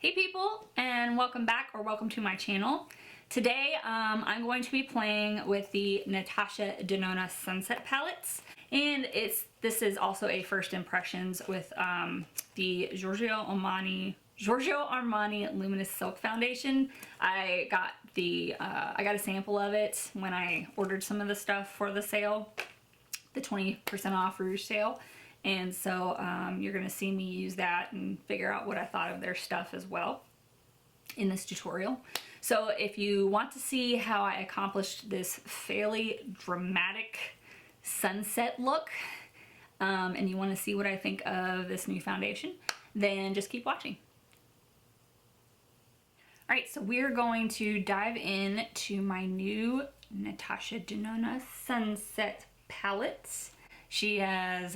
Hey people, and welcome back or welcome to my channel. Today I'm going to be playing with the Natasha Denona Sunset palettes, and this is also a first impressions with the Giorgio Armani Luminous Silk Foundation. I got a sample of it when I ordered some of the stuff for the sale, the 20% off Rouge sale. And so you're gonna see me use that and figure out what I thought of their stuff as well in this tutorial. So if you want to see how I accomplished this fairly dramatic sunset look, and you wanna see what I think of this new foundation, then just keep watching. All right, so we're going to dive in to my new Natasha Denona Sunset palettes. She has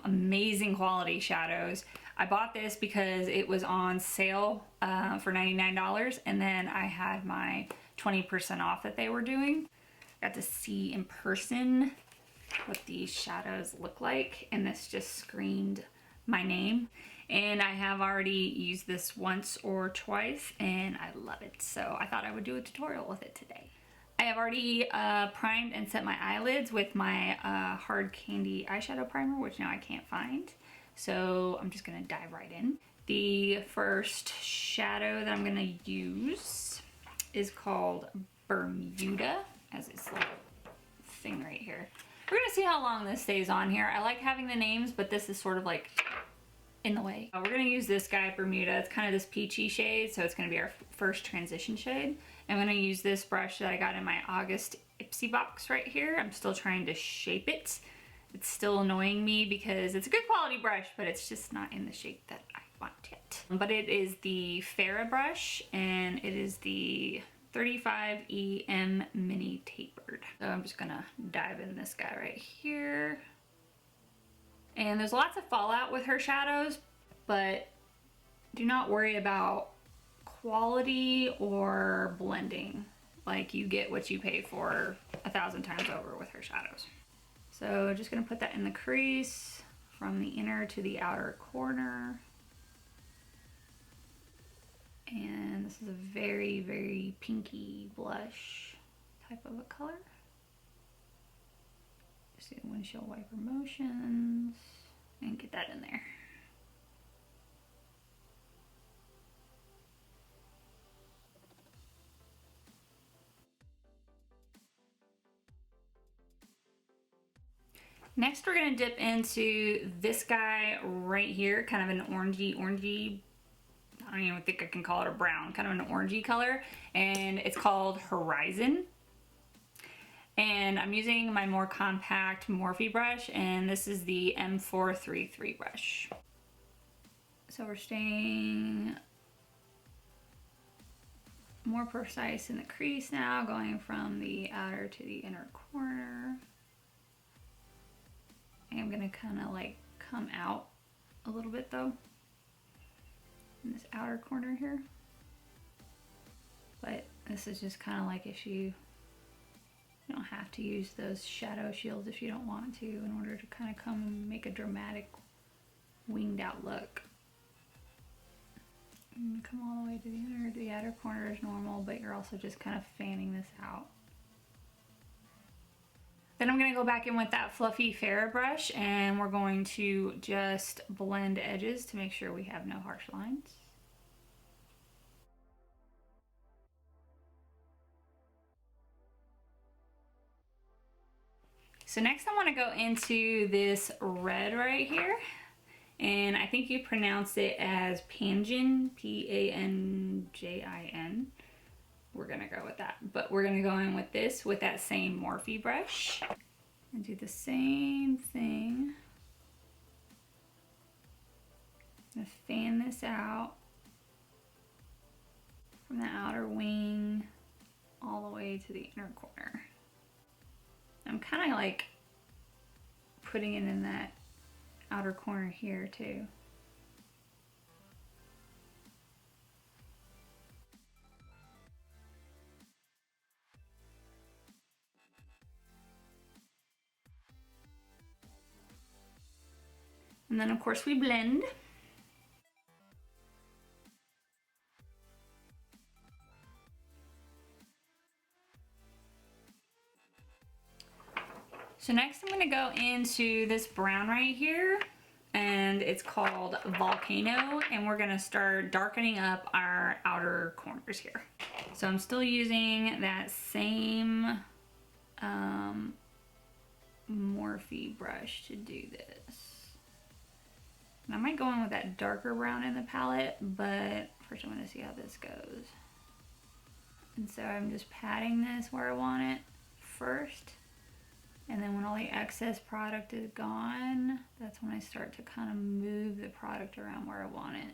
amazing quality shadows. I bought this because it was on sale for $99, and then I had my 20% off that they were doing. Got to see in person what these shadows look like, and this just screamed my name. And I have already used this once or twice, and I love it. So I thought I would do a tutorial with it today. I have already primed and set my eyelids with my hard Candy Eyeshadow primer, which now I can't find. So I'm just gonna dive right in. The first shadow that I'm gonna use is called Bermuda, as its little thing right here. We're gonna see how long this stays on here. I like having the names, but this is sort of like in the way. We're gonna use this guy, Bermuda. It's kind of this peachy shade, so it's gonna be our first transition shade. I'm gonna use this brush that I got in my August Ipsy box right here. I'm still trying to shape it. It's still annoying me because it's a good quality brush, but it's just not in the shape that I want yet. But it is the Farrah brush, and it is the 35EM Mini Tapered. So I'm just gonna dive in this guy right here. And there's lots of fallout with her shadows, but do not worry about quality or blending. Like, you get what you pay for 1,000 times over with her shadows. So just gonna put that in the crease from the inner to the outer corner. And this is a very, very pinky blush type of a color. Just do windshield wiper motions and get that in there. Next, we're gonna dip into this guy right here, kind of an orangey, I don't even think I can call it a brown, kind of an orangey color, and it's called Horizon. And I'm using my more compact Morphe brush, and this is the M433 brush. So we're staying more precise in the crease now, going from the outer to the inner corner. I'm gonna kind of like come out a little bit though in this outer corner here. But this is just kind of like if you don't have to use those shadow shields if you don't want to, in order to kind of come and make a dramatic winged out look. And come all the way to the inner, the outer corner is normal, but you're also just kind of fanning this out. Then I'm gonna go back in with that fluffy Farrah brush, and we're going to just blend edges to make sure we have no harsh lines. So next I want to go into this red right here, and I think you pronounce it as Panjin, P-A-N-J-I-N. We're gonna go with that, but we're gonna go in with this with that same Morphe brush and do the same thing. I'm gonna fan this out from the outer wing all the way to the inner corner. I'm kind of like putting it in that outer corner here too. And then of course we blend. So next I'm gonna go into this brown right here, and it's called Vulcano, and we're gonna start darkening up our outer corners here. So I'm still using that same Morphe brush to do this. And I might go in with that darker brown in the palette, but first I'm gonna see how this goes. And so I'm just patting this where I want it first. And then when all the excess product is gone, that's when I start to kind of move the product around where I want it.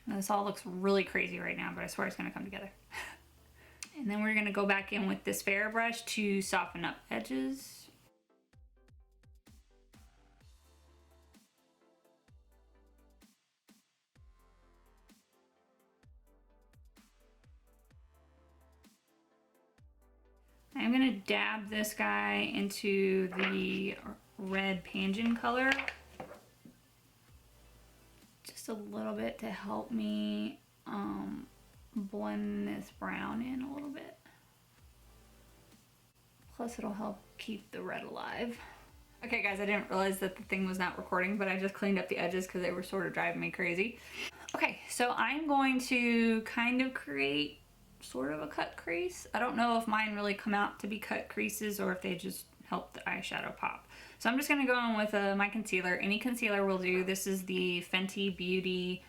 Now this all looks really crazy right now, but I swear it's gonna come together. And then we're gonna go back in with this fair brush to soften up edges. I'm gonna dab this guy into the red Panjin color. Just a little bit to help me blend this brown in a little bit. Plus it'll help keep the red alive. Okay guys, I didn't realize that the thing was not recording, but I just cleaned up the edges because they were sort of driving me crazy. Okay, so I'm going to kind of create sort of a cut crease. I don't know if mine really come out to be cut creases or if they just help the eyeshadow pop. So I'm just gonna go in with my concealer. Any concealer will do. This is the Fenty Beauty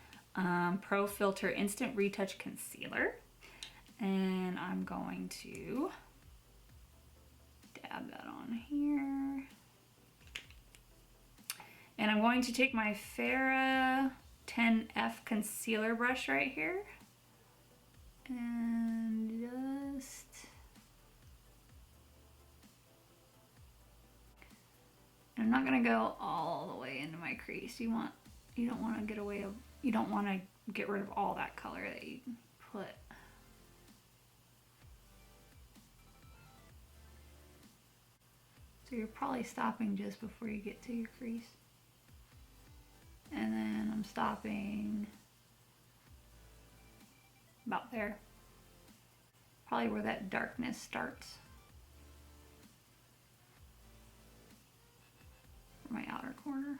Pro Filter Instant Retouch Concealer. And I'm going to dab that on here. And I'm going to take my Farrah 10F concealer brush right here and just I'm not gonna go all the way into my crease. You don't want to get rid of all that color that you put. So you're probably stopping just before you get to your crease. And then I'm stopping about there. Probably where that darkness starts. For my outer corner.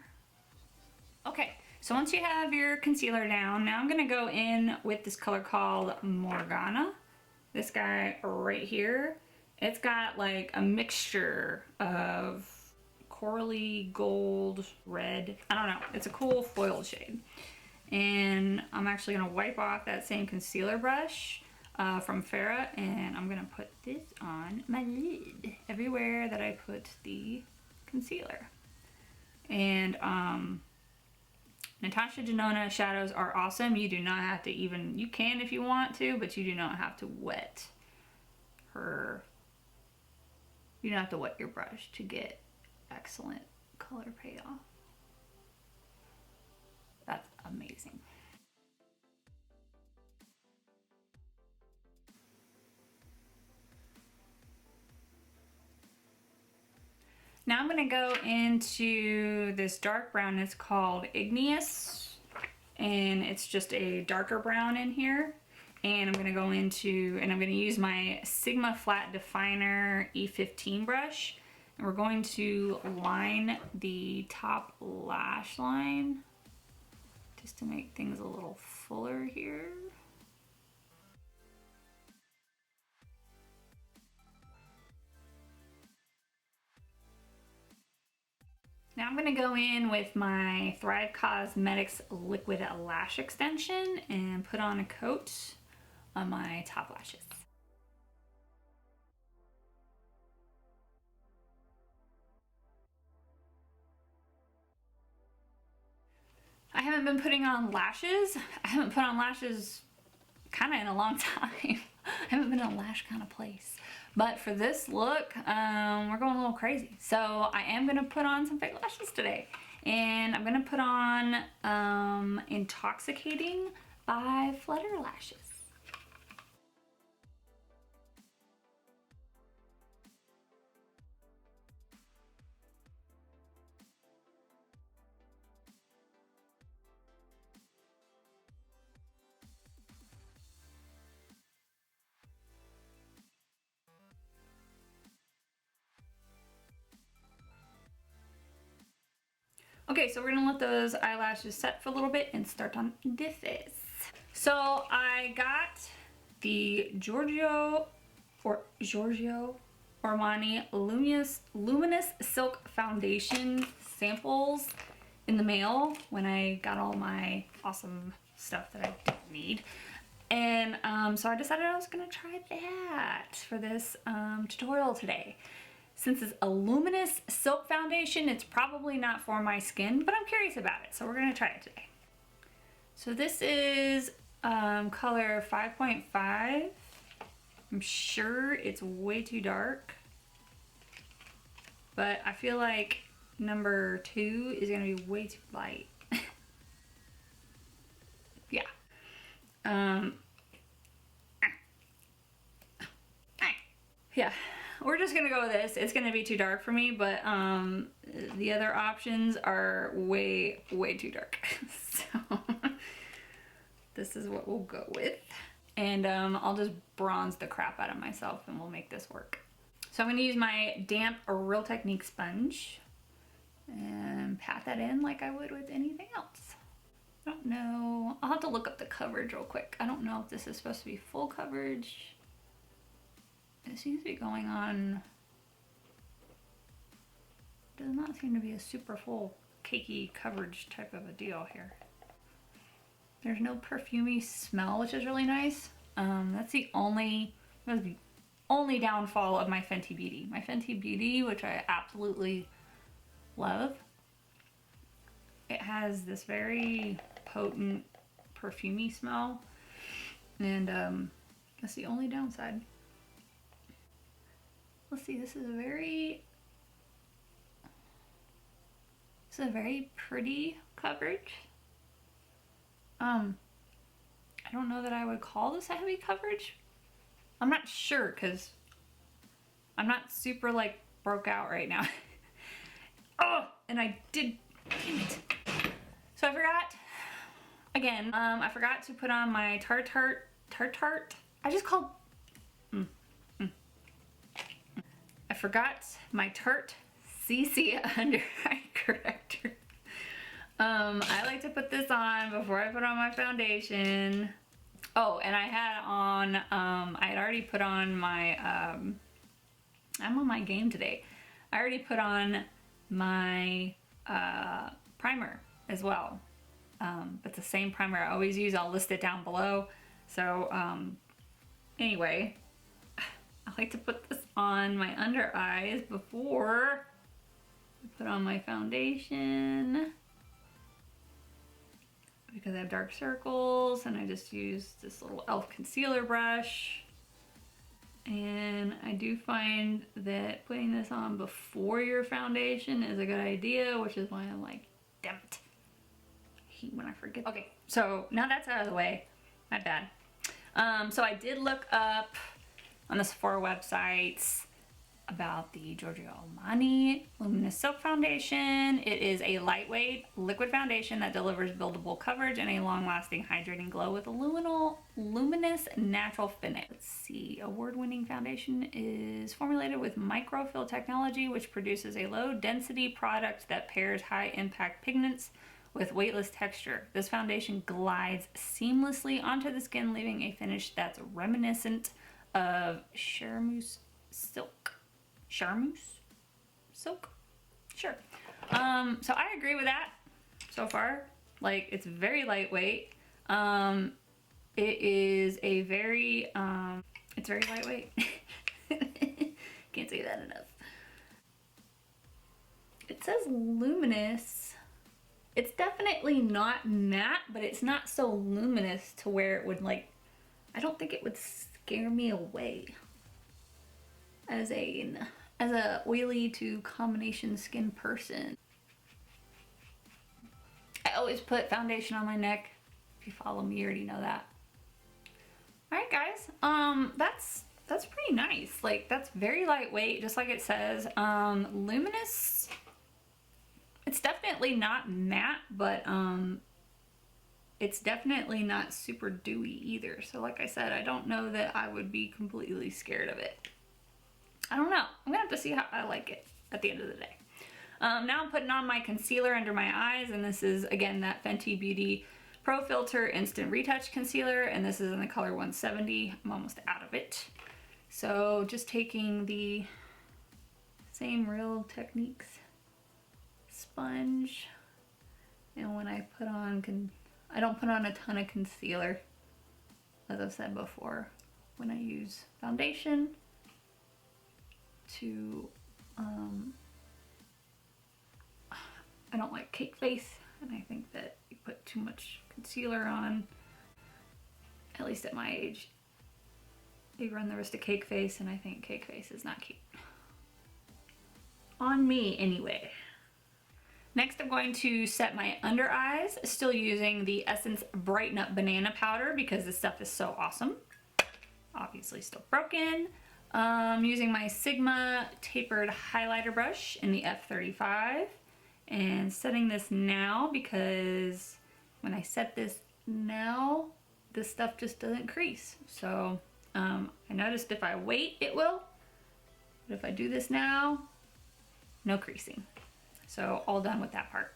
Okay, so once you have your concealer down, now I'm gonna go in with this color called Morgana. This guy right here. It's got like a mixture of corally, gold, red. I don't know. It's a cool foiled shade. And I'm actually gonna wipe off that same concealer brush from Farrah, and I'm gonna put this on my lid everywhere that I put the concealer. And Natasha Denona shadows are awesome. You do not have to even, you can if you want to, but you do not have to wet her. You don't have to wet your brush to get excellent color payoff. That's amazing. Now I'm gonna go into this dark brown. It's called Igneous, and it's just a darker brown in here. And I'm gonna go into, and I'm gonna use my Sigma Flat Definer E15 brush. And we're going to line the top lash line just to make things a little fuller here. Now I'm gonna go in with my Thrive Cosmetics Liquid Lash Extension and put on a coat on my top lashes. I haven't been putting on lashes. I haven't put on lashes kind of in a long time. I haven't been in a lash kind of place. But for this look, we're going a little crazy. So I am gonna put on some fake lashes today. And I'm gonna put on Intoxicating by Flutter Lashes. Okay, so we're gonna let those eyelashes set for a little bit and start on the face. So I got the Giorgio Armani Luminous Silk Foundation samples in the mail when I got all my awesome stuff that I didn't need. And so I decided I was gonna try that for this tutorial today. Since it's a luminous silk foundation, it's probably not for my skin, but I'm curious about it, so we're gonna try it today. So this is color 5.5. I'm sure it's way too dark, but I feel like number 2 is gonna be way too light. Yeah. Yeah, we're just gonna go with this. It's gonna be too dark for me, but the other options are way too dark. So this is what we'll go with. And I'll just bronze the crap out of myself and we'll make this work. So I'm gonna use my damp Real Technique sponge and pat that in like I would with anything else. I don't know, I'll have to look up the coverage real quick. I don't know if this is supposed to be full coverage. It seems to be going on, does not seem to be a super full cakey coverage type of a deal here. There's no perfumey smell, which is really nice. That's the only downfall of my Fenty Beauty. My Fenty Beauty, which I absolutely love, it has this very potent perfumey smell, and that's the only downside. Let's see, this is a very pretty coverage. I don't know that I would call this a heavy coverage. I'm not sure because I'm not super like broke out right now. Oh, and I did, damn it. So I forgot, again, I forgot to put on my Tarte. I just called, I forgot my Tarte CC under eye corrector. I like to put this on before I put on my foundation. Oh, and I had on, I had already put on my, I'm on my game today. I already put on my primer as well. But the same primer I always use, I'll list it down below. So anyway, I like to put this on my under eyes before I put on my foundation, because I have dark circles, and I just use this little e.l.f. concealer brush. And I do find that putting this on before your foundation is a good idea, which is why I'm like, damn it, I hate when I forget. Okay, so now that's out of the way, my bad. So I did look up on the Sephora websites about the Giorgio Armani Luminous Silk Foundation. It is a lightweight liquid foundation that delivers buildable coverage and a long-lasting hydrating glow with a luminous natural finish. Let's see, award-winning foundation is formulated with microfill technology, which produces a low-density product that pairs high-impact pigments with weightless texture. This foundation glides seamlessly onto the skin, leaving a finish that's reminiscent of charmeuse silk. Charmeuse silk? Sure. So I agree with that so far. Like, it's very lightweight. It is a very, it's very lightweight. Can't say that enough. It says luminous. It's definitely not matte, but it's not so luminous to where it would, like, I don't think it would scare me away as a oily to combination skin person. I always put foundation on my neck. If you follow me, you already know that. Alright guys, that's pretty nice. Like, that's very lightweight, just like it says. Luminous, it's definitely not matte, but it's definitely not super dewy either. So like I said, I don't know that I would be completely scared of it. I don't know. I'm gonna have to see how I like it at the end of the day. Now I'm putting on my concealer under my eyes, and this is, again, that Fenty Beauty Pro Filter Instant Retouch Concealer, and this is in the color 170. I'm almost out of it. So just taking the same Real Techniques sponge, and when I put on, I don't put on a ton of concealer, as I've said before, when I use foundation to, I don't like cake face, and I think that you put too much concealer on, at least at my age, you run the risk of cake face, and I think cake face is not cute. On me, anyway. Next, I'm going to set my under eyes, still using the Essence Brighten Up Banana Powder because this stuff is so awesome. Obviously still broken. Using my Sigma tapered highlighter brush in the F35 and setting this now because when I set this now, this stuff just doesn't crease. So I noticed if I wait, it will, but if I do this now, no creasing. So all done with that part.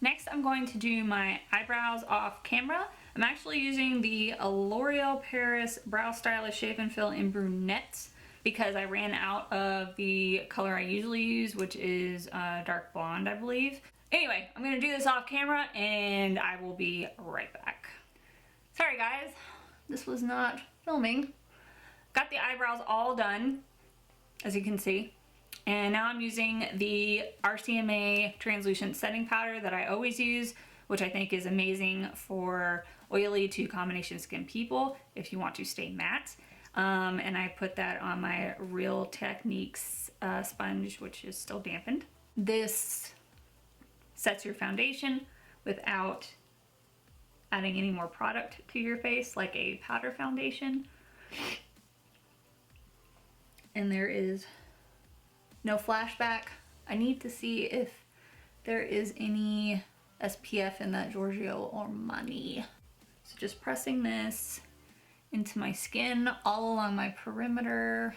Next, I'm going to do my eyebrows off camera. I'm actually using the L'Oreal Paris Brow Stylist Shape and Fill in Brunettes because I ran out of the color I usually use, which is dark blonde, I believe. Anyway, I'm gonna do this off camera and I will be right back. Sorry guys, this was not filming. Got the eyebrows all done, as you can see. And now I'm using the RCMA Translucent Setting Powder that I always use, which I think is amazing for oily to combination skin people if you want to stay matte. And I put that on my Real Techniques sponge, which is still dampened. This sets your foundation without adding any more product to your face, like a powder foundation. And there is no flashback. I need to see if there is any SPF in that Giorgio Armani. So just pressing this into my skin all along my perimeter.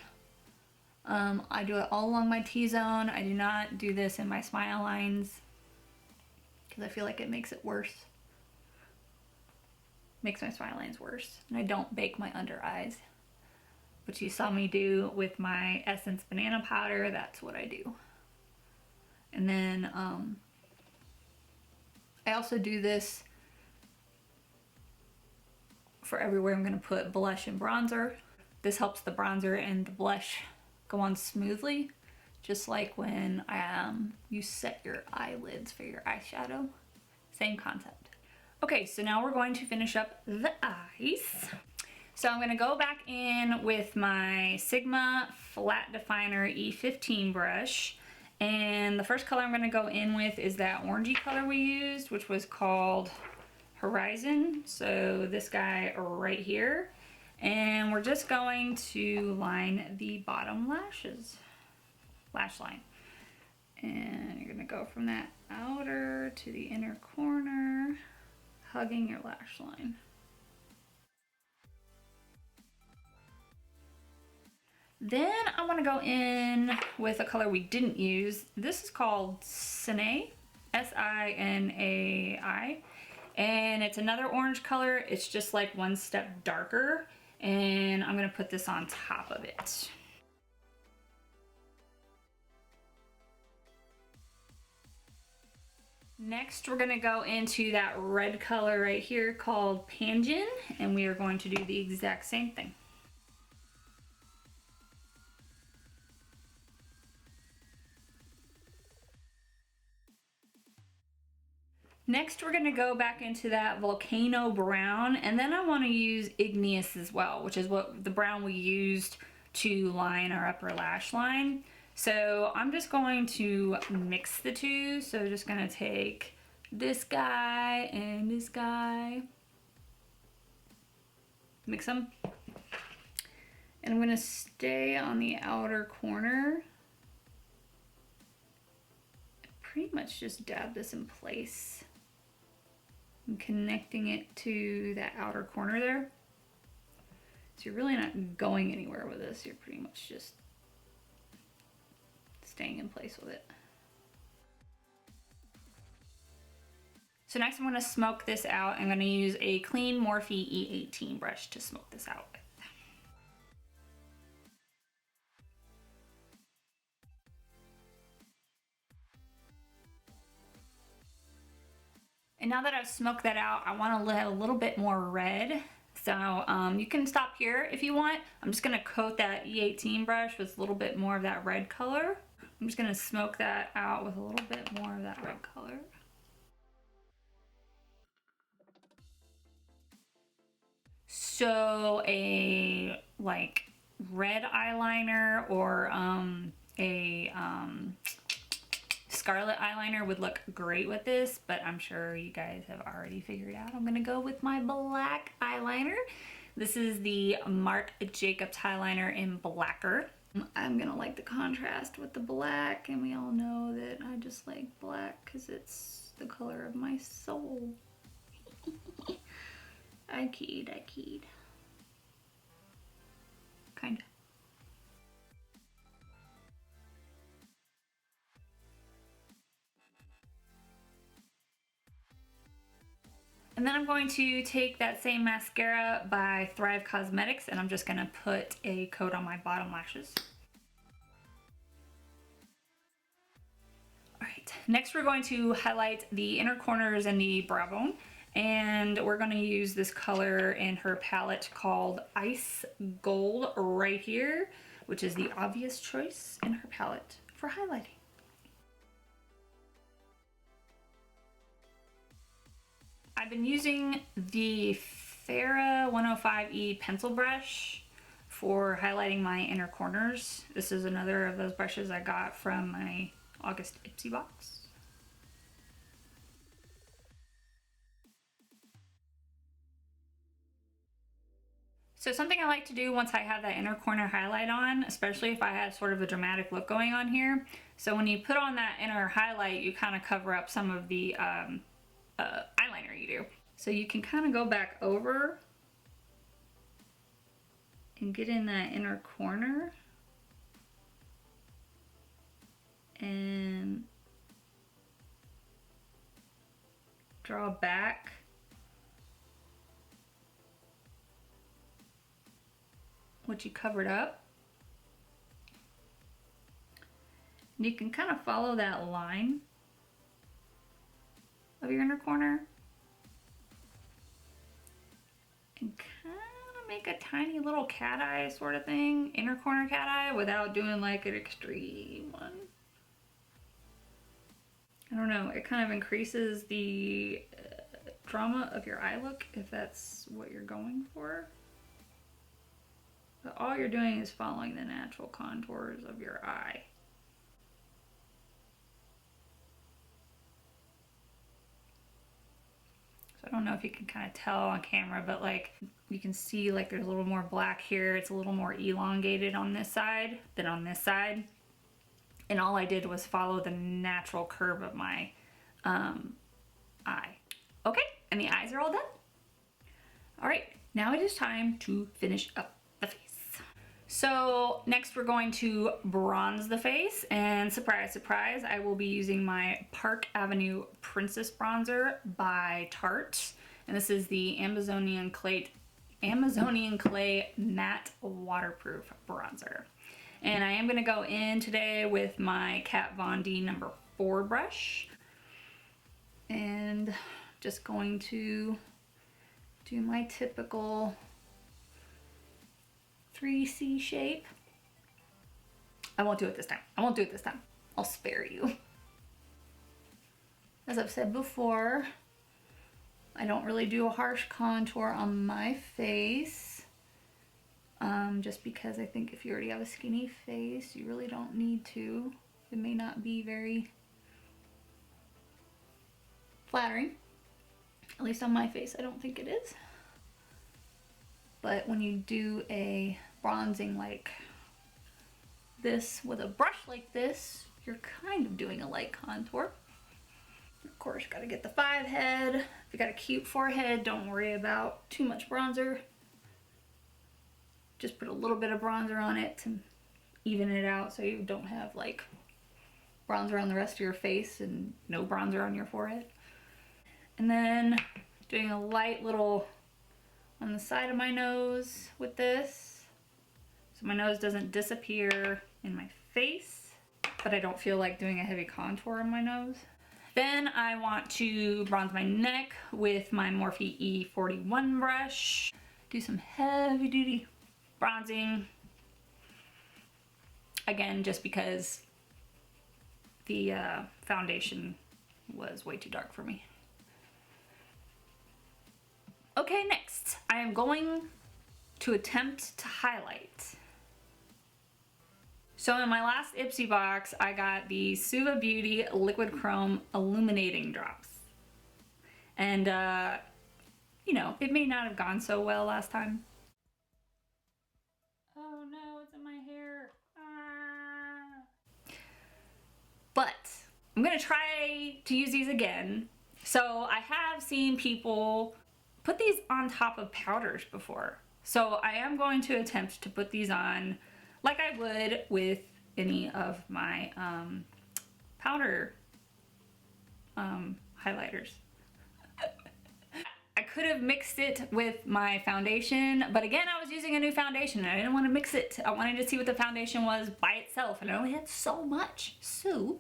I do it all along my T-zone. I do not do this in my smile lines because I feel like it makes it worse. Makes my smile lines worse. And I don't bake my under eyes, which you saw me do with my Essence Banana Powder. That's what I do. And then I also do this for everywhere I'm going to put blush and bronzer. This helps the bronzer and the blush go on smoothly, just like when you set your eyelids for your eyeshadow. Same concept. Okay, so now we're going to finish up the eyes. So I'm going to go back in with my Sigma Flat Definer E15 brush, and the first color I'm going to go in with is that orangey color we used, which was called Horizon. So this guy right here, and we're just going to line the bottom lash line, and you're going to go from that outer to the inner corner, hugging your lash line. Then I want to go in with a color we didn't use. This is called Sinai, S-I-N-A-I, and it's another orange color. It's just like one step darker, and I'm going to put this on top of it. Next, we're going to go into that red color right here called Panjin, and we are going to do the exact same thing. Next, we're going to go back into that Vulcano brown, and then I want to use Igneous as well, which is what the brown we used to line our upper lash line. So I'm just going to mix the two. So just going to take this guy and this guy, mix them, and I'm going to stay on the outer corner. Pretty much just dab this in place. I'm connecting it to that outer corner there. So you're really not going anywhere with this. You're pretty much just staying in place with it. So next I'm going to smoke this out. I'm going to use a clean Morphe E18 brush to smoke this out with. And now that I've smoked that out, I want to let a little bit more red. So you can stop here if you want. I'm just going to coat that E18 brush with a little bit more of that red color. I'm just going to smoke that out with a little bit more of that red color. So a like red eyeliner or a scarlet eyeliner would look great with this, but I'm sure you guys have already figured out I'm gonna go with my black eyeliner. This is the Marc Jacobs Highliner in Blacquer. I'm gonna like the contrast with the black, and we all know that I just like black because it's the color of my soul. I keyed. Kinda. And then I'm going to take that same mascara by Thrive Cosmetics, and I'm just gonna put a coat on my bottom lashes. All right, next we're going to highlight the inner corners and the brow bone. And we're gonna use this color in her palette called Ice Gold right here, which is the obvious choice in her palette for highlighting. I've been using the Farrah 105E pencil brush for highlighting my inner corners. This is another of those brushes I got from my August Ipsy box. So something I like to do once I have that inner corner highlight on, especially if I have sort of a dramatic look going on here. So when you put on that inner highlight, you kind of cover up some of the eyeliner you do. So you can kind of go back over and get in that inner corner and draw back. What you covered up. And you can kind of follow that line of your inner corner and kind of make a tiny little cat eye sort of thing, inner corner cat eye, without doing like an extreme one. I don't know, it kind of increases the drama of your eye look if that's what you're going for. But all you're doing is following the natural contours of your eye. So I don't know if you can kind of tell on camera, but like you can see like there's a little more black here. It's a little more elongated on this side than on this side. And all I did was follow the natural curve of my eye. Okay, and the eyes are all done. All right, now it is time to finish up the face. So next we're going to bronze the face, and surprise, surprise, I will be using my Park Avenue Princess Bronzer by Tarte. And this is the Amazonian Clay Matte Waterproof Bronzer. And I am gonna go in today with my Kat Von D number 4 brush. And just going to do my typical 3C shape. I won't do it this time. I'll spare you. As I've said before, I don't really do a harsh contour on my face. Just because I think if you already have a skinny face, you really don't need to. It may not be very flattering. At least on my face, I don't think it is. But when you do a bronzing like this with a brush like this, you're kind of doing a light contour. Of course, you gotta get the 5 head. If you got a cute forehead, don't worry about too much bronzer. Just put a little bit of bronzer on it to even it out so you don't have like bronzer on the rest of your face and no bronzer on your forehead. And then doing a light little on the side of my nose with this, so my nose doesn't disappear in my face, but I don't feel like doing a heavy contour on my nose. Then I want to bronze my neck with my Morphe E41 brush. Do some heavy duty bronzing. Again, just because the foundation was way too dark for me. Okay, next I am going to attempt to highlight. So in my last Ipsy box, I got the Suva Beauty Liquid Chrome Illuminating Drops. And, you know, it may not have gone so well last time. Oh no, it's in my hair. Ah. But I'm gonna try to use these again. So I have seen people put these on top of powders before. So I am going to attempt to put these on like I would with any of my powder highlighters. I could have mixed it with my foundation, but again, I was using a new foundation and I didn't want to mix it. I wanted to see what the foundation was by itself, and I only had so much. So,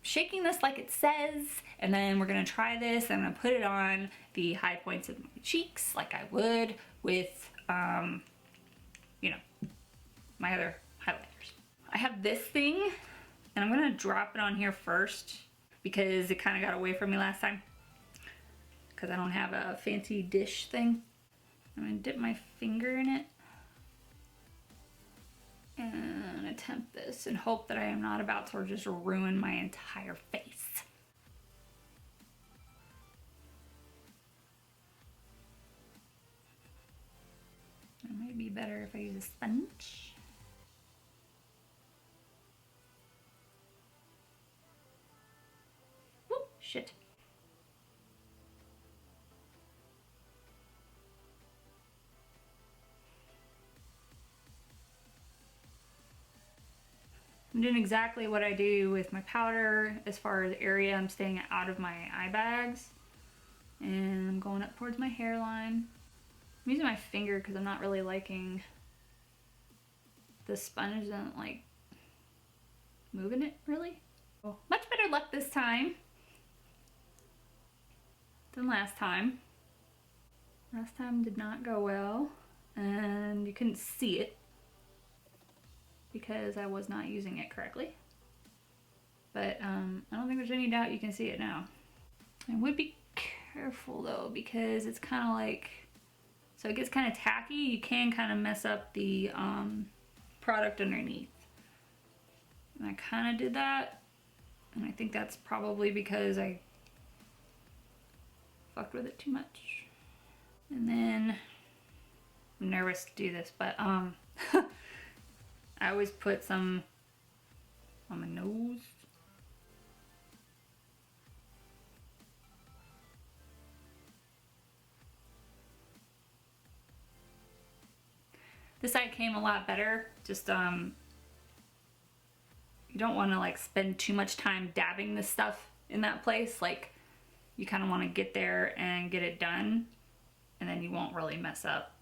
shaking this like it says, and then we're gonna try this. I'm gonna put it on the high points of my cheeks like I would with, you know, my other highlighters. I have this thing, and I'm gonna drop it on here first because it kind of got away from me last time because I don't have a fancy dish thing. I'm gonna dip my finger in it and attempt this and hope that I am not about to just ruin my entire face. It might be better if I use a sponge. Whoop, shit. I'm doing exactly what I do with my powder as far as area. I'm staying out of my eye bags. And I'm going up towards my hairline. I'm using my finger because I'm not really liking the sponge isn't like moving it really. Oh, much better luck this time than last time. Last time did not go well and you couldn't see it because I was not using it correctly. But I don't think there's any doubt you can see it now. I would be careful though because it's kind of like, so it gets kind of tacky. You can kind of mess up the product underneath. And I kind of did that. And I think that's probably because I fucked with it too much. And then, I'm nervous to do this, but I always put some on my nose. This side came a lot better. Just you don't want to like spend too much time dabbing this stuff in that place. Like you kind of want to get there and get it done, and then you won't really mess up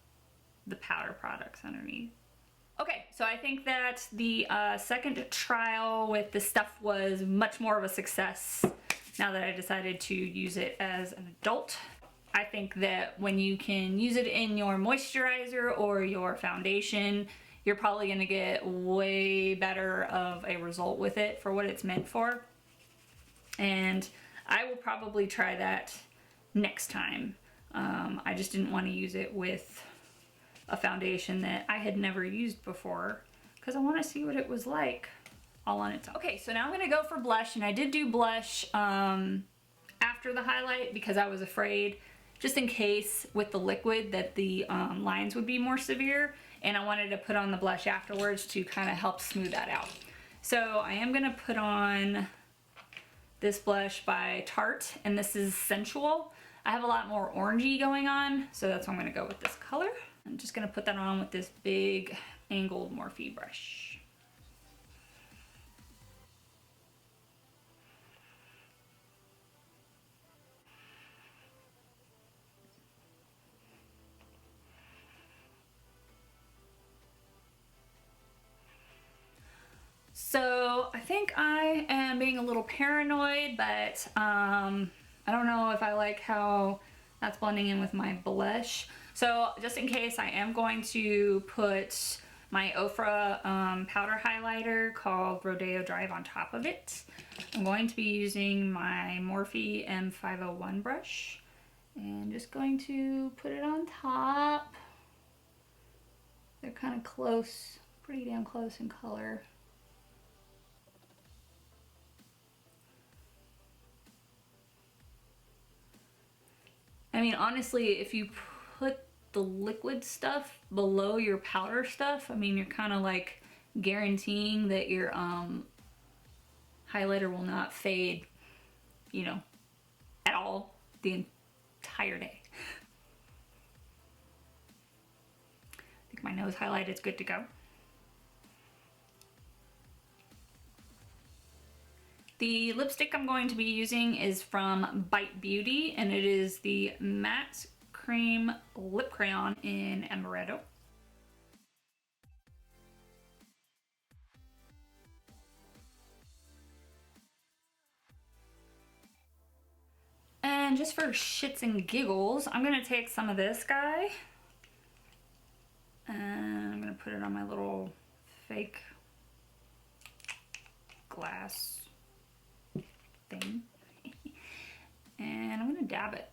the powder products underneath. Okay, so I think that the second trial with this stuff was much more of a success now that I decided to use it as an adult. I think that when you can use it in your moisturizer or your foundation, you're probably going to get way better of a result with it for what it's meant for. And I will probably try that next time. I just didn't want to use it with a foundation that I had never used before because I want to see what it was like all on its own. Okay, so now I'm going to go for blush, and I did do blush after the highlight because I was afraid just in case with the liquid that the lines would be more severe, and I wanted to put on the blush afterwards to kind of help smooth that out. So I am gonna put on this blush by Tarte, and this is Sensual. I have a lot more orangey going on, so that's why I'm gonna go with this color. I'm just gonna put that on with this big angled Morphe brush. So I think I am being a little paranoid, but I don't know if I like how that's blending in with my blush. So just in case, I am going to put my Ofra powder highlighter called Rodeo Drive on top of it. I'm going to be using my Morphe M501 brush and just going to put it on top. They're kind of close, pretty damn close in color. I mean, honestly, if you put the liquid stuff below your powder stuff, I mean, you're kind of like guaranteeing that your highlighter will not fade, you know, at all the entire day. I think my nose highlight is good to go. The lipstick I'm going to be using is from Bite Beauty, and it is the Matte Cream Lip Crayon in Amaretto. And just for shits and giggles, I'm gonna take some of this guy and I'm gonna put it on my little fake glass thing. And I'm gonna dab it.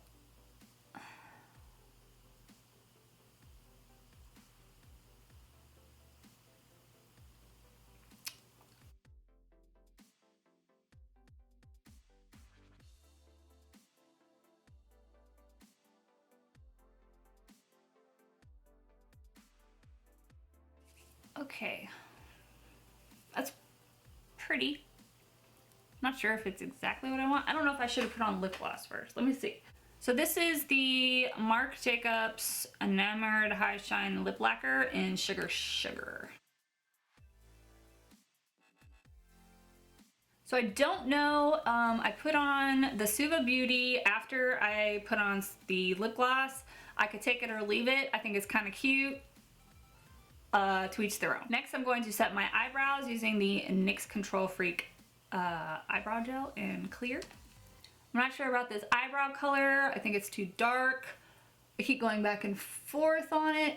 Okay, that's pretty. Not sure if it's exactly what I want. I don't know if I should have put on lip gloss first. Let me see. So this is the Marc Jacobs Enamored High Shine Lip Lacquer in Sugar Sugar. So I don't know, I put on the Suva Beauty after I put on the lip gloss. I could take it or leave it. I think it's kind of cute. To each their own. Next, I'm going to set my eyebrows using the NYX Control Freak eyebrow gel in clear. I'm not sure about this eyebrow color. I think it's too dark. I keep going back and forth on it.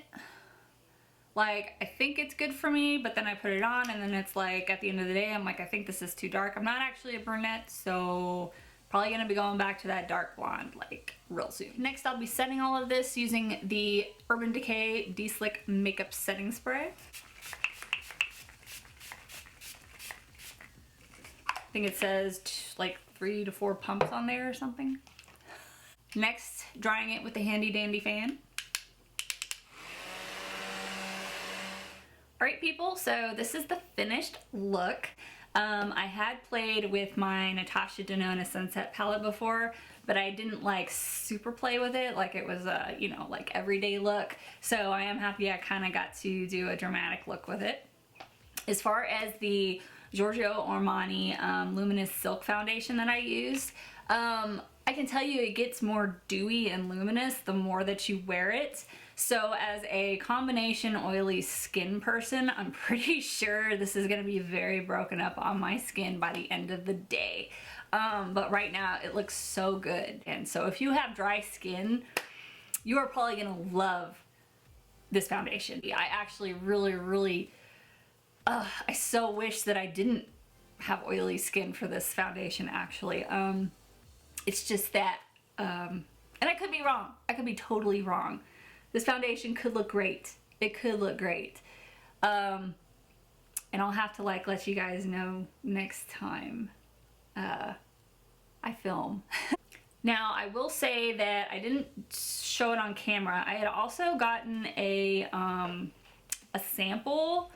Like, I think it's good for me, but then I put it on and then it's like, at the end of the day, I'm like, I think this is too dark. I'm not actually a brunette, so probably gonna be going back to that dark blonde like real soon. Next, I'll be setting all of this using the Urban Decay De-Slick Makeup Setting Spray. I think it says like 3 to 4 pumps on there or something. Next, drying it with the handy dandy fan. Alright people, so this is the finished look. I had played with my Natasha Denona Sunset palette before, but I didn't like super play with it like it was a, you know, like everyday look. So I am happy I kind of got to do a dramatic look with it. As far as the Giorgio Armani Luminous Silk Foundation that I used, I can tell you it gets more dewy and luminous the more that you wear it. So as a combination oily skin person, I'm pretty sure this is going to be very broken up on my skin by the end of the day. But right now it looks so good. And so if you have dry skin, you are probably going to love this foundation. I actually really, I so wish that I didn't have oily skin for this foundation actually. It's just that, and I could be wrong. I could be totally wrong. This foundation could look great. It could look great. And I'll have to like let you guys know next time I film. Now I will say that I didn't show it on camera. I had also gotten a sample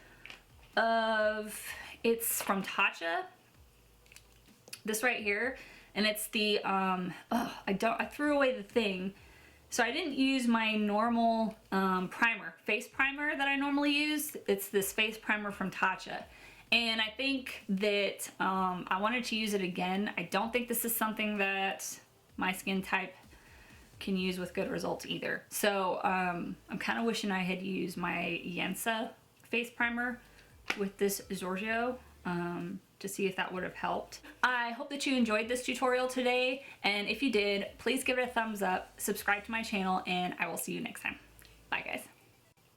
of, it's from Tatcha, this right here, and it's the I threw away the thing. So I didn't use my normal primer, face primer that I normally use. It's this face primer from Tatcha. And I think that I wanted to use it again. I don't think this is something that my skin type can use with good results either. So I'm kind of wishing I had used my Yensa face primer with this Giorgio to see if that would have helped. I hope that you enjoyed this tutorial today, and if you did, please give it a thumbs up, subscribe to my channel, and I will see you next time. Bye guys.